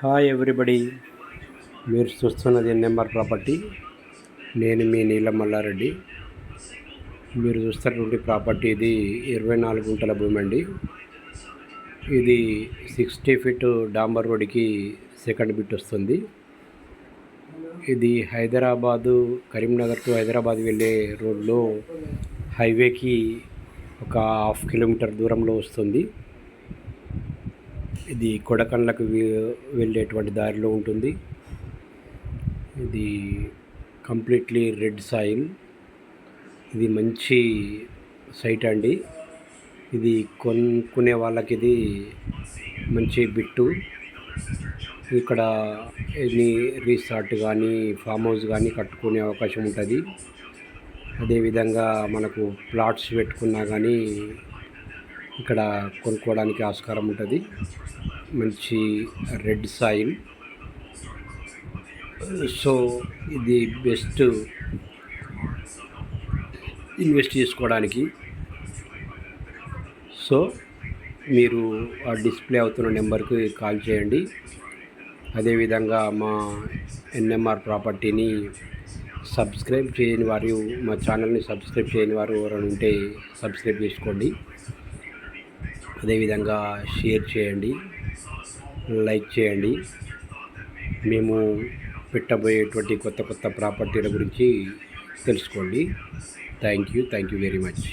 Hi everybody, మీరు చూస్తున్నది NMR property. నేను మీ నీలం మల్లారెడ్డి. మీరు చూస్తున్నటువంటి ప్రాపర్టీ ఇది 24 గుంటల భూమి అండి. ఇది 60 ఫీట్ డాంబర్ రోడ్డుకి సెకండ్ బిట్ వస్తుంది. ఇది హైదరాబాదు, కరీంనగర్ టు హైదరాబాద్ వెళ్ళే రోడ్లో హైవేకి ఒక 1/2 కిలోమీటర్ దూరంలో వస్తుంది. ఇది కొడకండ్లకు వెళ్ళేటువంటి దారిలో ఉంటుంది. ఇది కంప్లీట్లీ రెడ్ సాయిల్. ఇది మంచి సైట్ అండి. ఇది కొనుక్కునే వాళ్ళకి ఇది మంచి బిట్టు. ఇక్కడ ఎనీ రిసార్ట్ కానీ ఫామ్ హౌస్ కానీ కట్టుకునే అవకాశం ఉంటుంది. అదేవిధంగా మనకు ప్లాట్స్ పెట్టుకున్నా కానీ ఇక్కడ కొనుక్కోవడానికి ఆస్కారం ఉంటుంది. మంచి రెడ్ సాయిల్. సో ఇది బెస్ట్ ఇన్వెస్ట్ చేసుకోవడానికి. సో మీరు ఆ డిస్ప్లే అవుతున్న నెంబర్కి కాల్ చేయండి. అదేవిధంగా మా ఎన్ఎంఆర్ ప్రాపర్టీని సబ్స్క్రైబ్ చేయని వారు, మా ఛానల్ని సబ్స్క్రైబ్ చేయని వారు ఎవరైనా ఉంటే సబ్స్క్రైబ్ చేసుకోండి. అదేవిధంగా షేర్ చేయండి, లైక్ చేయండి. మేము పెట్టబోయేటువంటి కొత్త ప్రాపర్టీల గురించి తెలుసుకోండి. Thank you very much.